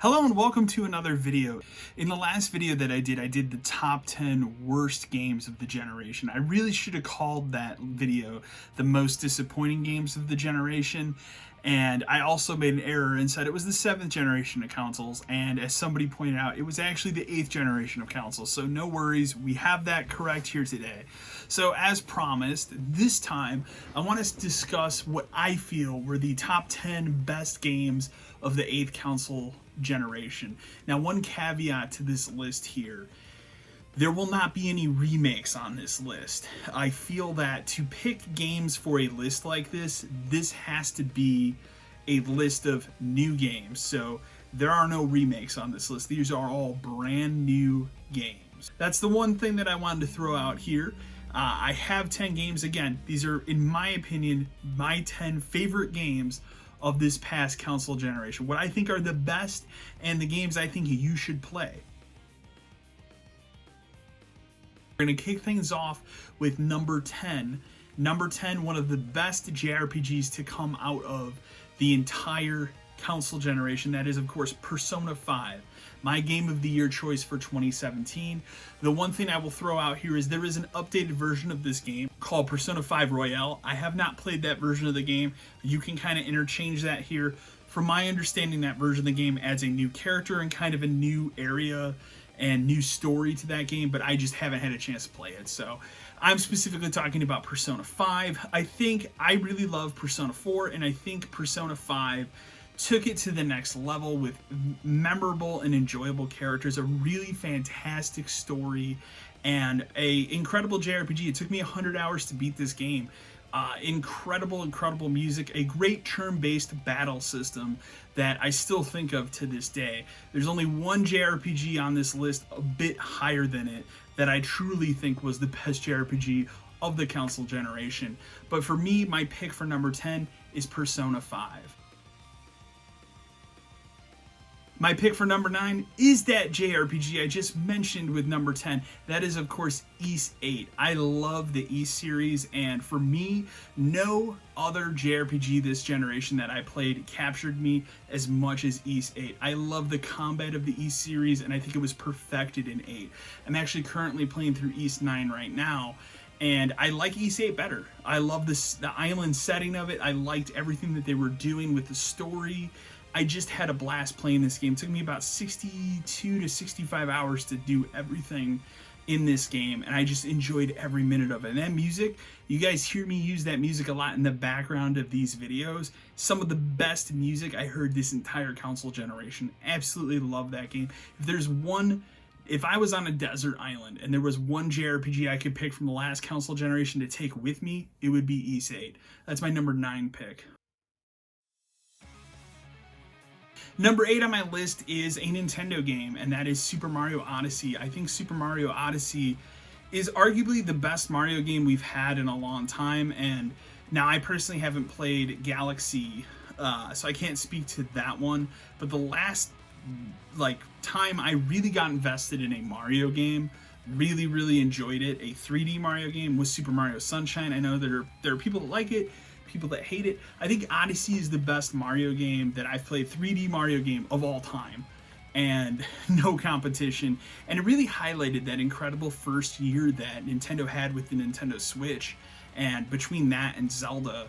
Hello and welcome to another video. In the last video that I did the top 10 worst games of the generation. I really should have called that video the most disappointing games of the generation. And I also made an error and said it was the 7th generation of consoles. And as somebody pointed out, it was actually the 8th generation of consoles. So no worries, we have that correct here today. So as promised, this time I want to discuss what I feel were the top 10 best games of the 8th console generation. Now, one caveat to this list here: there will not be any remakes on this list. I feel that to pick games for a list like this has to be a list of new games. So there are no remakes on this list. These are all brand new games. That's the one thing that I wanted to throw out here. I have 10 games. Again, these are, in my opinion, my 10 favorite games of this past console generation. What I think are the best and the games I think you should play. We're going to kick things off with number 10. Number 10, one of the best JRPGs to come out of the entire console generation. That is, of course, Persona 5. My game of the year choice for 2017. The one thing I will throw out here is there is an updated version of this game called Persona 5 Royale. I have not played that version of the game. You can kind of interchange that here. From my understanding, that version of the game adds a new character and kind of a new area and new story to that game, but I just haven't had a chance to play it. So I'm specifically talking about Persona 5. I really love Persona 4, and I think Persona 5 took it to the next level with memorable and enjoyable characters, a really fantastic story, and a incredible JRPG. It took me 100 hours to beat this game. Incredible music, a great turn-based battle system that I still think of to this day. There's only one JRPG on this list a bit higher than it that I truly think was the best JRPG of the console generation. But for me, my pick for number 10 is Persona 5. My pick for number 9 is that JRPG I just mentioned with number 10. That is, of course, Ys 8. I love the Ys series, and for me, no other JRPG this generation that I played captured me as much as Ys 8. I love the combat of the Ys series, and I think it was perfected in 8. I'm actually currently playing through Ys 9 right now, and I like Ys 8 better. I love the island setting of it. I liked everything that they were doing with the story. I just had a blast playing this game. It took me about 62 to 65 hours to do everything in this game, and I just enjoyed every minute of it. And that music, you guys hear me use that music a lot in the background of these videos. Some of the best music I heard this entire console generation. Absolutely love that game. If I was on a desert island and there was one JRPG I could pick from the last console generation to take with me, it would be Ys 8. That's my number 9 pick. Number 8 on my list is a Nintendo game, and that is Super Mario Odyssey. I think Super Mario Odyssey is arguably the best Mario game we've had in a long time, and now I personally haven't played Galaxy, so I can't speak to that one, but the last time I really got invested in a Mario game, really enjoyed it, a 3D Mario game, was Super Mario Sunshine. I know there are people that like it, people that hate it. I think Odyssey is the best Mario game that I've played, 3D Mario game of all time, and no competition. And it really highlighted that incredible first year that Nintendo had with the Nintendo Switch, and between that and Zelda,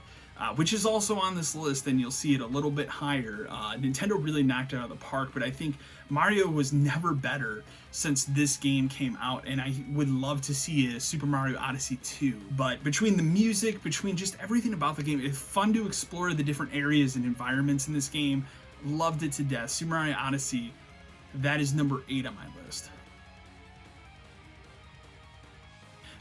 which is also on this list, and you'll see it a little bit higher, Nintendo really knocked it out of the park. But I think Mario was never better since this game came out, and I would love to see a Super Mario Odyssey 2. But between the music, between just everything about the game, it's fun to explore the different areas and environments in this game. Loved it to death. Super Mario Odyssey, that is number 8 on my list.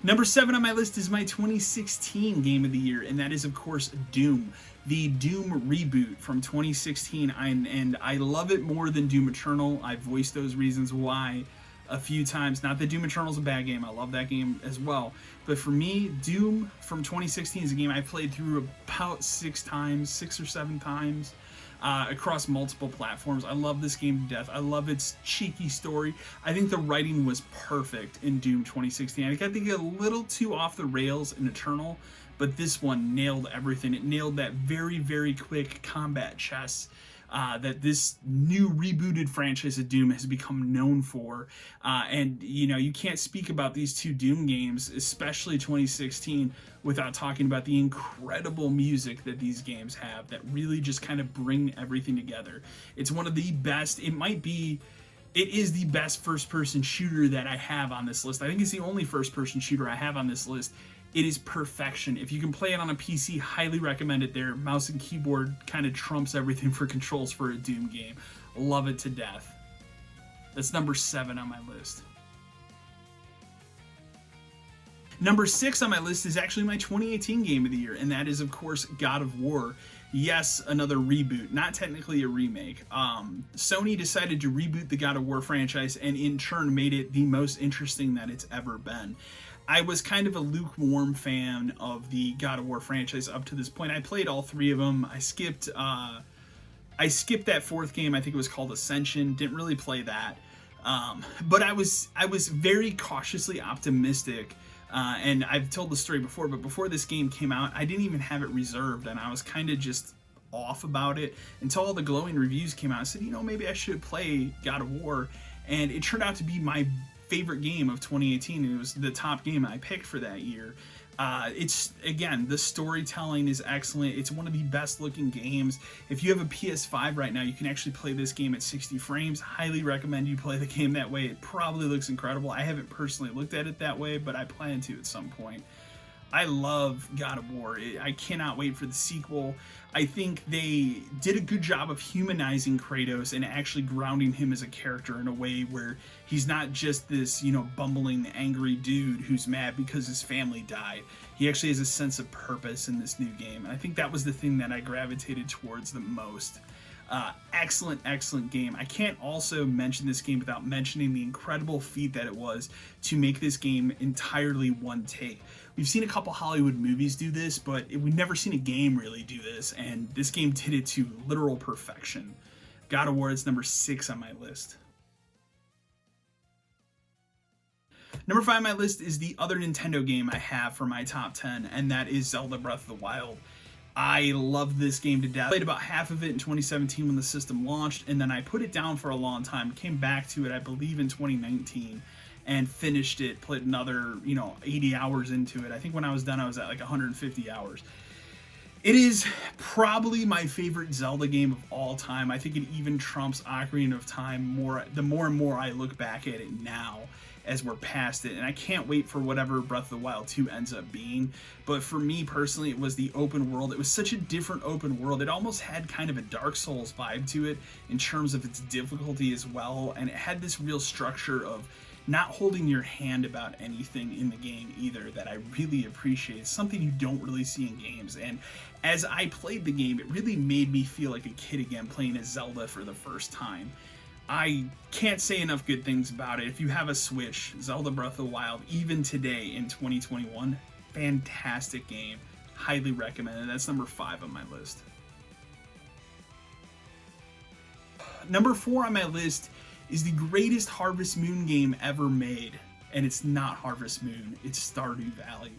Number 7 on my list is my 2016 game of the year, and that is, of course, Doom. The Doom reboot from 2016, and I love it more than Doom Eternal. I've voiced those reasons why a few times. Not that Doom Eternal is a bad game. I love that game as well. But for me, Doom from 2016 is a game I played through about 6 or 7 times. Across multiple platforms. I love this game to death. I love its cheeky story. I think the writing was perfect in Doom 2016. I think a little too off the rails in Eternal, but this one nailed everything. It nailed that very quick combat chess that this new rebooted franchise of Doom has become known for. And, you know, you can't speak about these two Doom games, especially 2016, without talking about the incredible music that these games have that really just kind of bring everything together. It's one of the best, it is the best first-person shooter that I have on this list. I think it's the only first-person shooter I have on this list. It is perfection. If you can play it on a PC, highly recommend it there. Mouse and keyboard kind of trumps everything for controls for a Doom game. Love it to death. That's number 7 on my list. Number 6 on my list is actually my 2018 game of the year, and that is, of course, God of War. Yes, another reboot, not technically a remake. Sony decided to reboot the God of War franchise and in turn made it the most interesting that it's ever been. I was kind of a lukewarm fan of the God of War franchise up to this point. I played all 3 of them. I skipped that 4th game. I think it was called Ascension. Didn't really play that. But I was very cautiously optimistic. And I've told the story before, but before this game came out, I didn't even have it reserved, and I was kind of just off about it until all the glowing reviews came out. I said, you know, maybe I should play God of War, and it turned out to be my favorite game of 2018. It was the top game I picked for that year. It's, again, the storytelling is excellent. It's one of the best looking games. If you have a PS5 right now, you can actually play this game at 60 frames. Highly recommend you play the game that way. It probably looks incredible. I haven't personally looked at it that way, but I plan to at some point. I love God of War. I cannot wait for the sequel. I think they did a good job of humanizing Kratos and actually grounding him as a character in a way where he's not just this, you know, bumbling, angry dude who's mad because his family died. He actually has a sense of purpose in this new game. And I think that was the thing that I gravitated towards the most. Excellent game. I can't also mention this game without mentioning the incredible feat that it was to make this game entirely one take. We've seen a couple Hollywood movies do this, but we've never seen a game really do this, and this game did it to literal perfection. God of War is number 6 on my list. Number 5 on my list is the other Nintendo game I have for my top 10, and that is Zelda Breath of the Wild. I love this game to death. I played about half of it in 2017 when the system launched, and then I put it down for a long time, came back to it, I believe, in 2019, and finished it, put another, 80 hours into it. I think when I was done, I was at like 150 hours. It is probably my favorite Zelda game of all time. I think it even trumps Ocarina of Time the more and more I look back at it now as we're past it, and I can't wait for whatever Breath of the Wild 2 ends up being. But for me personally, it was the open world. It was such a different open world. It almost had kind of a Dark Souls vibe to it in terms of its difficulty as well, and it had this real structure of not holding your hand about anything in the game either that I really appreciate. It's something you don't really see in games, and as I played the game, it really made me feel like a kid again playing as Zelda for the first time. I can't say enough good things about it. If you have a Switch, Zelda Breath of the Wild, even today in 2021, fantastic game. Highly recommend it. That's number 5 on my list. Number 4 on my list is the greatest Harvest Moon game ever made, and it's not Harvest Moon, it's Stardew Valley.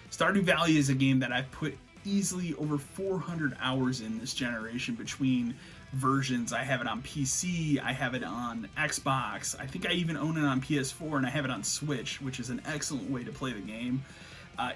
Stardew Valley is a game that I've put easily over 400 hours in this generation between versions. I have it on PC, I have it on Xbox, I think I even own it on PS4, and I have it on Switch, which is an excellent way to play the game.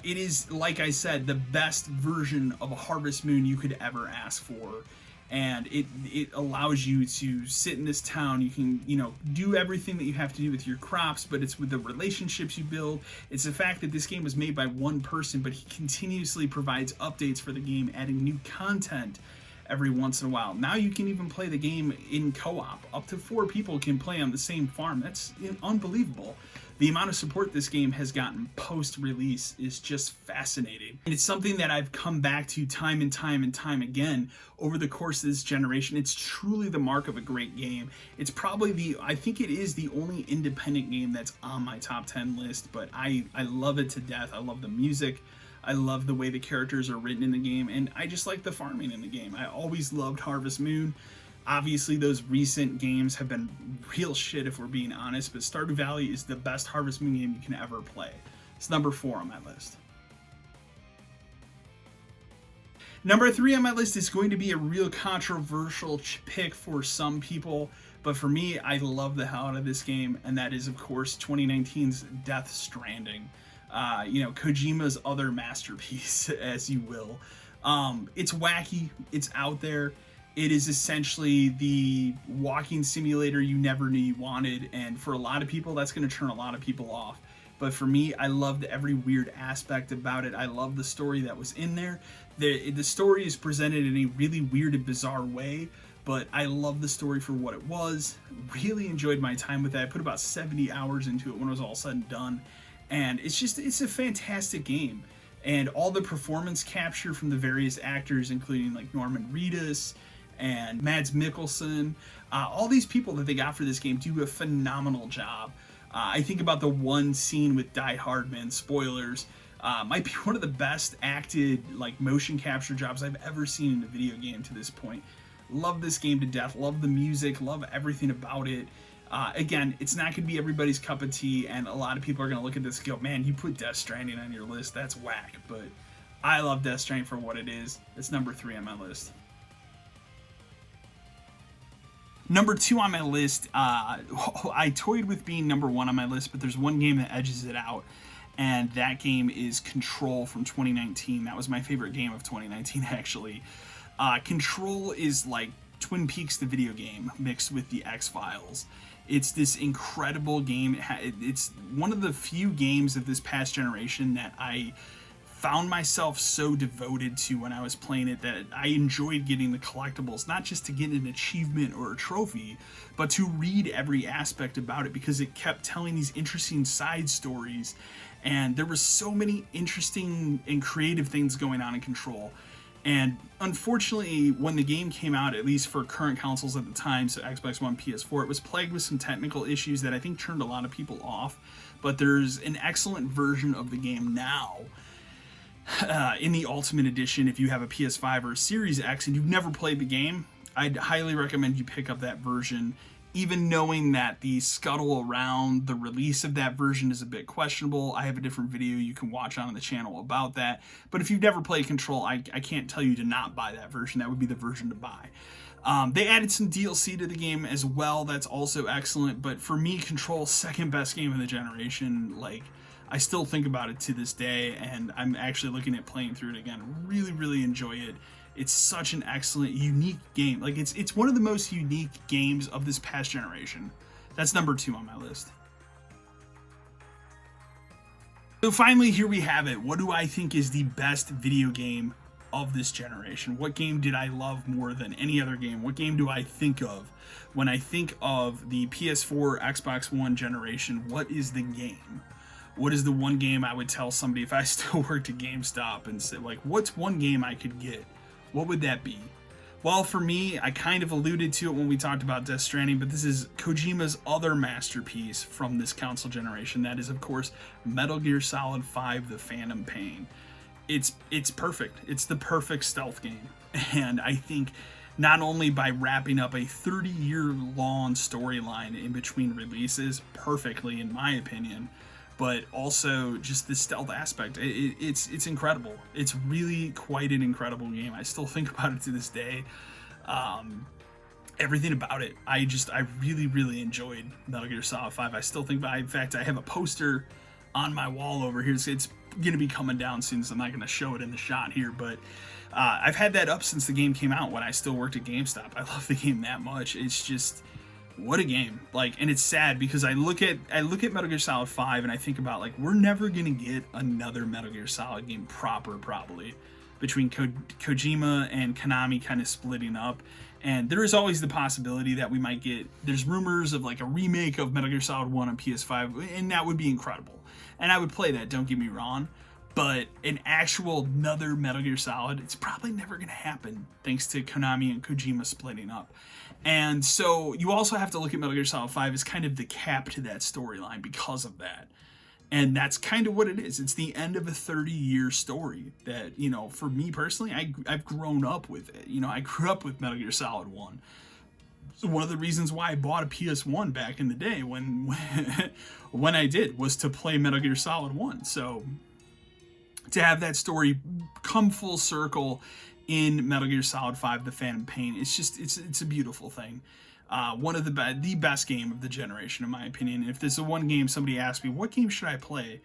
It is, like I said, the best version of a Harvest Moon you could ever ask for. And it allows you to sit in this town. You can, do everything that you have to do with your crops, but it's with the relationships you build. It's the fact that this game was made by one person, but he continuously provides updates for the game, adding new content every once in a while. Now you can even play the game in co-op. Up to 4 people can play on the same farm. That's unbelievable. The amount of support this game has gotten post-release is just fascinating. And it's something that I've come back to time and time again over the course of this generation. It's truly the mark of a great game. It's probably I think it is the only independent game that's on my top 10 list, but I love it to death. I love the music. I love the way the characters are written in the game, and I just like the farming in the game. I always loved Harvest Moon. Obviously, those recent games have been real shit if we're being honest, but Stardew Valley is the best Harvest Moon game you can ever play. It's number 4 on my list. Number 3 on my list is going to be a real controversial pick for some people, but for me, I love the hell out of this game, and that is, of course, 2019's Death Stranding. Kojima's other masterpiece, as you will. It's wacky, it's out there. It is essentially the walking simulator you never knew you wanted, and for a lot of people, that's going to turn a lot of people off. But for me, I loved every weird aspect about it. I love the story that was in there. The story is presented in a really weird and bizarre way, but I love the story for what it was. Really enjoyed my time with that. I put about 70 hours into it when it was all said and done. And it's a fantastic game. And all the performance capture from the various actors, including like Norman Reedus and Mads Mikkelsen, all these people that they got for this game do a phenomenal job. I think about the one scene with Die Hardman, spoilers, might be one of the best acted like motion capture jobs I've ever seen in a video game to this point. Love this game to death, love the music, love everything about it. Again, it's not going to be everybody's cup of tea, and a lot of people are going to look at this and go, man, you put Death Stranding on your list, that's whack. But I love Death Stranding for what it is. It's number 3 on my list. Number 2 on my list, I toyed with being number 1 on my list, but there's one game that edges it out, and that game is Control from 2019. That was my favorite game of 2019, actually. Control is like Twin Peaks, the video game, mixed with the X-Files. It's this incredible game. It's one of the few games of this past generation that I found myself so devoted to when I was playing it that I enjoyed getting the collectibles, not just to get an achievement or a trophy, but to read every aspect about it, because it kept telling these interesting side stories, and there were so many interesting and creative things going on in Control. And unfortunately, when the game came out, at least for current consoles at the time, so Xbox One, PS4, it was plagued with some technical issues that I think turned a lot of people off. But there's an excellent version of the game now in the Ultimate Edition. If you have a PS5 or a Series X and you've never played the game, I'd highly recommend you pick up that version, even knowing that the scuttle around the release of that version is a bit questionable. I have a different video you can watch on the channel about that. But if you've never played Control, I can't tell you to not buy that version. That would be the version to buy. They added some DLC to the game as well. That's also excellent. But for me, Control, second best game of the generation. Like, I still think about it to this day, and I'm actually looking at playing through it again. Really, really enjoy it. It's such an excellent, unique game. Like, it's one of the most unique games of this past generation. That's number 2 on my list. So finally, here we have it. What do I think is the best video game of this generation? What game did I love more than any other game? What game do I think of when I think of the PS4, Xbox One generation? What is the game? What is the one game I would tell somebody if I still worked at GameStop and said, like, what's one game I could get? What would that be? Well, for me, I kind of alluded to it when we talked about Death Stranding, but this is Kojima's other masterpiece from this console generation. That is, of course, Metal Gear Solid 5: The Phantom Pain. It's perfect. It's the perfect stealth game. And I think not only by wrapping up a 30-year-long storyline in between releases perfectly, in my opinion, but also just the stealth aspect. It's incredible. It's really quite an incredible game. I still think about it to this day. Everything about it. I really, really enjoyed Metal Gear Solid 5. I still think about it. In fact, I have a poster on my wall over here. It's going to be coming down soon, so I'm not going to show it in the shot here, but I've had that up since the game came out when I still worked at GameStop. I love the game that much. It's just, what a game. Like, and it's sad because I look at Metal Gear Solid 5 and I think about, like, we're never gonna get another Metal Gear Solid game proper, probably, between Kojima and Konami kind of splitting up. And there is always the possibility that we might get, there's rumors of like a remake of Metal Gear Solid 1 on PS5, and that would be incredible. And I would play that, don't get me wrong. But an actual another Metal Gear Solid, it's probably never going to happen thanks to Konami and Kojima splitting up. And so you also have to look at Metal Gear Solid 5 as kind of the cap to that storyline because of that. And that's kind of what it is. It's the end of a 30-year story that, you know, for me personally, I've grown up with it. You know, I grew up with Metal Gear Solid 1. So one of the reasons why I bought a PS1 back in the day when I did was to play Metal Gear Solid 1. So to have that story come full circle in Metal Gear Solid 5: The Phantom Pain. It's a beautiful thing. One of the best game of the generation, in my opinion. If there's a one game somebody asked me, what game should I play?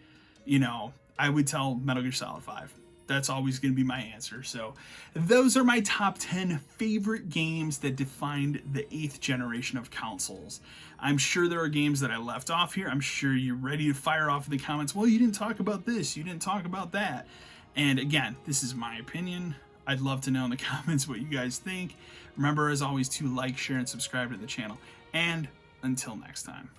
I would tell Metal Gear Solid 5. That's always going to be my answer. So those are my top 10 favorite games that defined the 8th generation of consoles. I'm sure there are games that I left off here. I'm sure you're ready to fire off in the comments. Well, you didn't talk about this. You didn't talk about that. And again, this is my opinion. I'd love to know in the comments what you guys think. Remember, as always, to like, share, and subscribe to the channel. And until next time.